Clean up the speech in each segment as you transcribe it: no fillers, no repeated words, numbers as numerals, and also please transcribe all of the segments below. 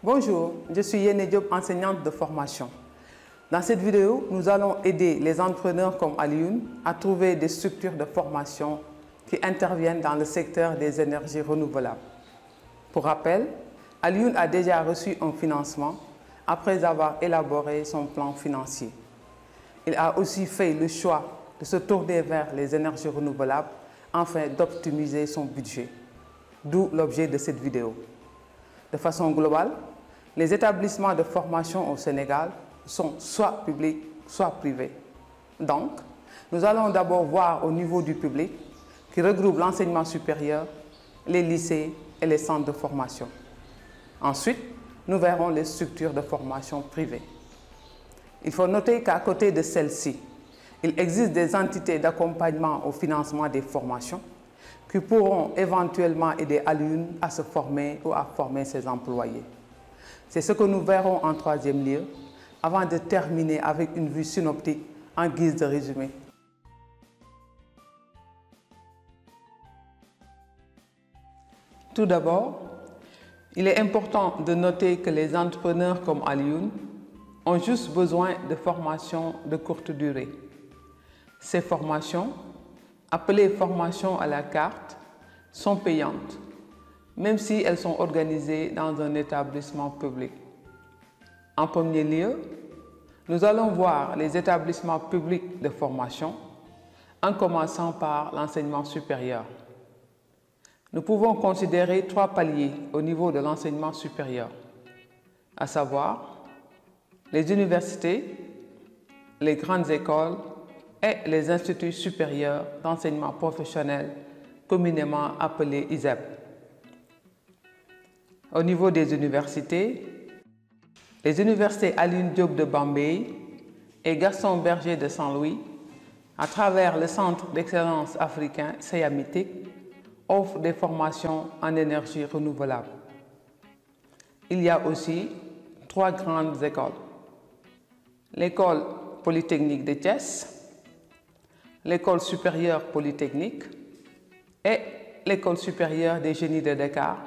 Bonjour, je suis Yéné Diop, enseignante de formation. Dans cette vidéo, nous allons aider les entrepreneurs comme Alioune à trouver des structures de formation qui interviennent dans le secteur des énergies renouvelables. Pour rappel, Alioune a déjà reçu un financement après avoir élaboré son plan financier. Il a aussi fait le choix de se tourner vers les énergies renouvelables afin d'optimiser son budget. D'où l'objet de cette vidéo. De façon globale, les établissements de formation au Sénégal sont soit publics, soit privés. Donc, nous allons d'abord voir au niveau du public, qui regroupe l'enseignement supérieur, les lycées et les centres de formation. Ensuite, nous verrons les structures de formation privées. Il faut noter qu'à côté de celles-ci, il existe des entités d'accompagnement au financement des formations qui pourront éventuellement aider Alioune à se former ou à former ses employés. C'est ce que nous verrons en troisième lieu, avant de terminer avec une vue synoptique en guise de résumé. Tout d'abord, il est important de noter que les entrepreneurs comme Alioune ont juste besoin de formations de courte durée. Ces formations, appelées formations à la carte, sont payantes, même si elles sont organisées dans un établissement public. En premier lieu, nous allons voir les établissements publics de formation, en commençant par l'enseignement supérieur. Nous pouvons considérer trois paliers au niveau de l'enseignement supérieur, à savoir les universités, les grandes écoles et les instituts supérieurs d'enseignement professionnel, communément appelés ISEP. Au niveau des universités, les universités Alioune Diop de Bambey et Gaston Berger de Saint-Louis, à travers le Centre d'excellence africain Séyamitique, offrent des formations en énergie renouvelable. Il y a aussi trois grandes écoles. L'école polytechnique de Thiès, l'école supérieure polytechnique et l'école supérieure des génies de Dakar,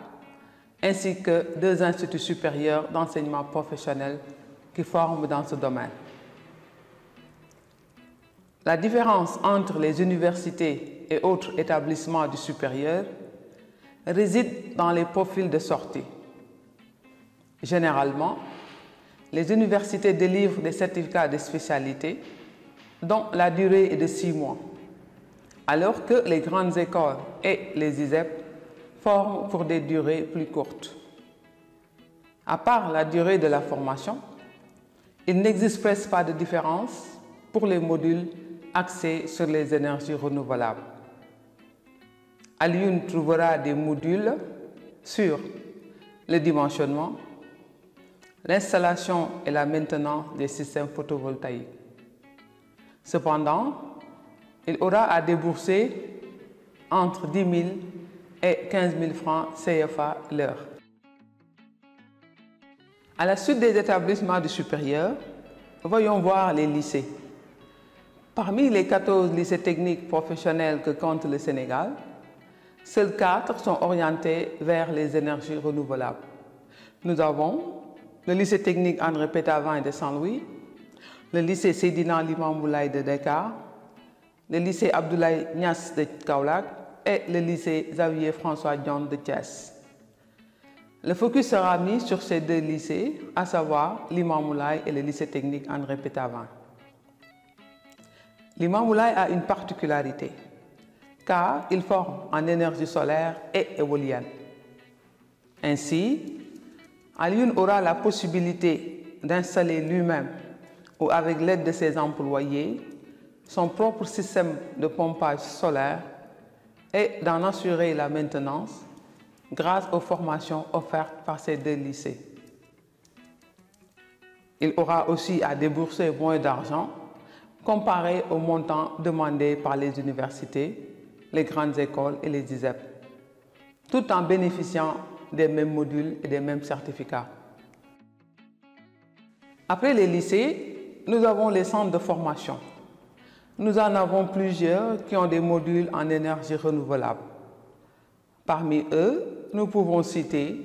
ainsi que deux instituts supérieurs d'enseignement professionnel qui forment dans ce domaine. La différence entre les universités et autres établissements du supérieur réside dans les profils de sortie. Généralement, les universités délivrent des certificats de spécialité dont la durée est de 6 mois, alors que les grandes écoles et les ISEP forment pour des durées plus courtes. À part la durée de la formation, il n'existe presque pas de différence pour les modules axés sur les énergies renouvelables. Alioune trouvera des modules sur le dimensionnement, l'installation et la maintenance des systèmes photovoltaïques. Cependant, il aura à débourser entre 10 000 et 15 000 francs CFA l'heure. À la suite des établissements du supérieur, voyons voir les lycées. Parmi les 14 lycées techniques professionnels que compte le Sénégal, seuls 4 sont orientés vers les énergies renouvelables. Nous avons le lycée technique André Pétavin de Saint-Louis, le lycée Seydina Limamou Laye de Dakar, le lycée Abdoulaye Niass de Kaolack et le lycée Xavier François Dione de Thiès. Le focus sera mis sur ces deux lycées, à savoir Limamou Laye et le lycée technique André Pétavin. Limamou Laye a une particularité, car il forme en énergie solaire et éolienne. Ainsi, Alioune aura la possibilité d'installer lui-même ou avec l'aide de ses employés son propre système de pompage solaire et d'en assurer la maintenance grâce aux formations offertes par ces deux lycées. Il aura aussi à débourser moins d'argent comparé au montant demandé par les universités, les grandes écoles et les ISEP, tout en bénéficiant des mêmes modules et des mêmes certificats. Après les lycées, nous avons les centres de formation. Nous en avons plusieurs qui ont des modules en énergie renouvelable. Parmi eux, nous pouvons citer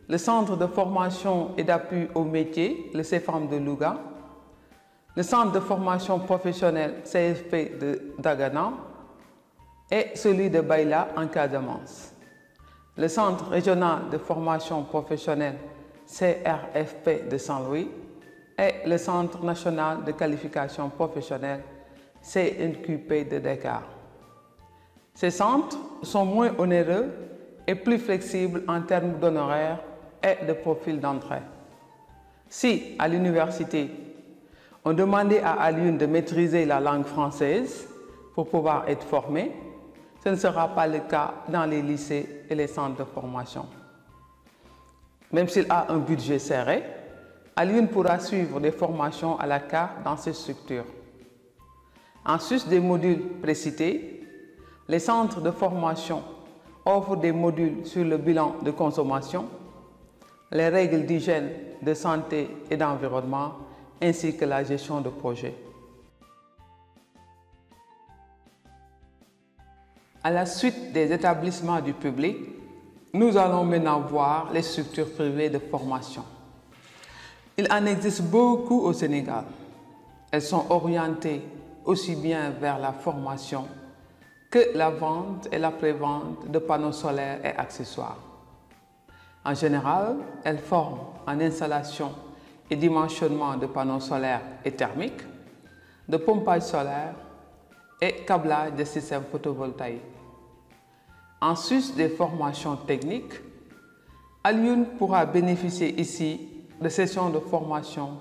le Centre de formation et d'appui au métier, le CFAM de Louga, le Centre de formation professionnelle CFP de Dagana et celui de Baïla en Casamance, le Centre régional de formation professionnelle CRFP de Saint-Louis et le Centre national de qualification professionnelle CNQP de Dakar. Ces centres sont moins onéreux et plus flexibles en termes d'honoraires et de profil d'entrée. Si, à l'université, on demandait à Alioune de maîtriser la langue française pour pouvoir être formé, ce ne sera pas le cas dans les lycées et les centres de formation. Même s'il a un budget serré, Alioune pourra suivre des formations à la carte dans ces structures. En sus des modules précités, les centres de formation offrent des modules sur le bilan de consommation, les règles d'hygiène, de santé et d'environnement, ainsi que la gestion de projet. À la suite des établissements du public, nous allons maintenant voir les structures privées de formation. Il en existe beaucoup au Sénégal. Elles sont orientées aussi bien vers la formation que la vente et la prévente de panneaux solaires et accessoires. En général, elles forment en installation et dimensionnement de panneaux solaires et thermiques, de pompage solaire et câblage de systèmes photovoltaïques. En sus des formations techniques, Alioune pourra bénéficier ici de sessions de formation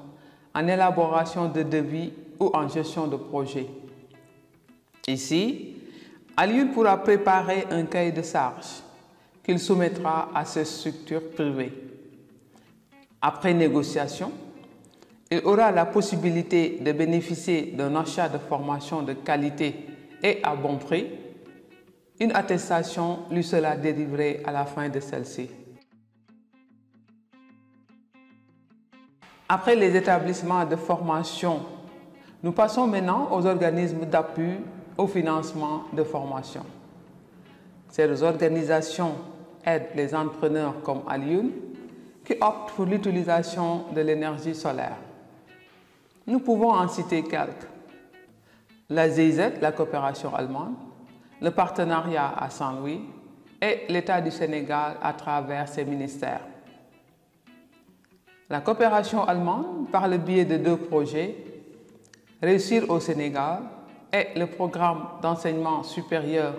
en élaboration de devis ou en gestion de projet. Ici, Alioune pourra préparer un cahier de charges qu'il soumettra à ces structures privées. Après négociation, il aura la possibilité de bénéficier d'un achat de formation de qualité et à bon prix. Une attestation lui sera délivrée à la fin de celle-ci. Après les établissements de formation, nous passons maintenant aux organismes d'appui au financement de formation. Ces organisations aident les entrepreneurs comme Alioune qui optent pour l'utilisation de l'énergie solaire. Nous pouvons en citer quelques. La GIZ, la coopération allemande, le partenariat à Saint-Louis et l'État du Sénégal à travers ses ministères. La coopération allemande, par le biais de 2 projets, Réussir au Sénégal et le programme d'enseignement supérieur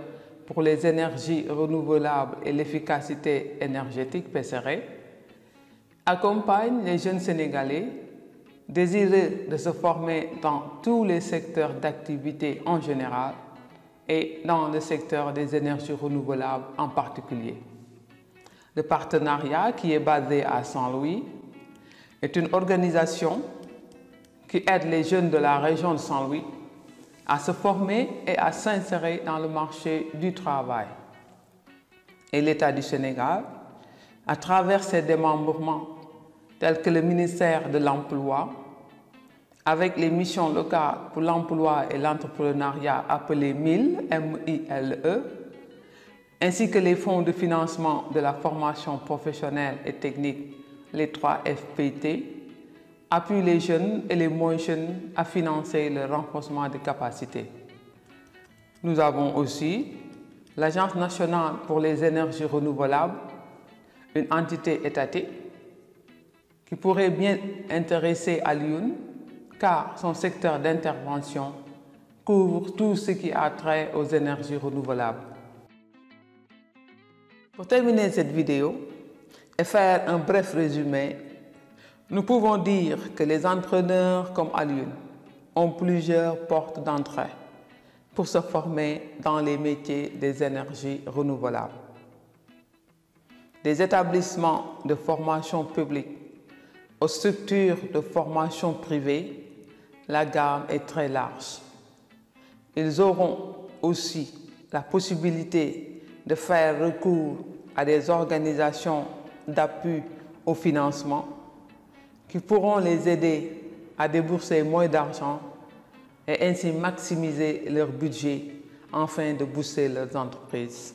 pour les énergies renouvelables et l'efficacité énergétique PCRE, accompagne les jeunes Sénégalais désireux de se former dans tous les secteurs d'activité en général et dans le secteur des énergies renouvelables en particulier. Le partenariat, qui est basé à Saint-Louis, est une organisation qui aide les jeunes de la région de Saint-Louis à se former et à s'insérer dans le marché du travail. Et l'État du Sénégal, à travers ses démembrements tels que le ministère de l'Emploi, avec les missions locales pour l'emploi et l'entrepreneuriat appelées MILE, M-I-L-E, ainsi que les fonds de financement de la formation professionnelle et technique, les 3 FPT, appuient les jeunes et les moins jeunes à financer le renforcement des capacités. Nous avons aussi l'Agence nationale pour les énergies renouvelables, une entité étatique qui pourrait bien intéresser Alioune car son secteur d'intervention couvre tout ce qui a trait aux énergies renouvelables. Pour terminer cette vidéo et faire un bref résumé, nous pouvons dire que les entrepreneurs comme Alioune ont plusieurs portes d'entrée pour se former dans les métiers des énergies renouvelables. Des établissements de formation publique aux structures de formation privée, la gamme est très large. Ils auront aussi la possibilité de faire recours à des organisations d'appui au financement qui pourront les aider à débourser moins d'argent et ainsi maximiser leur budget afin de booster leurs entreprises.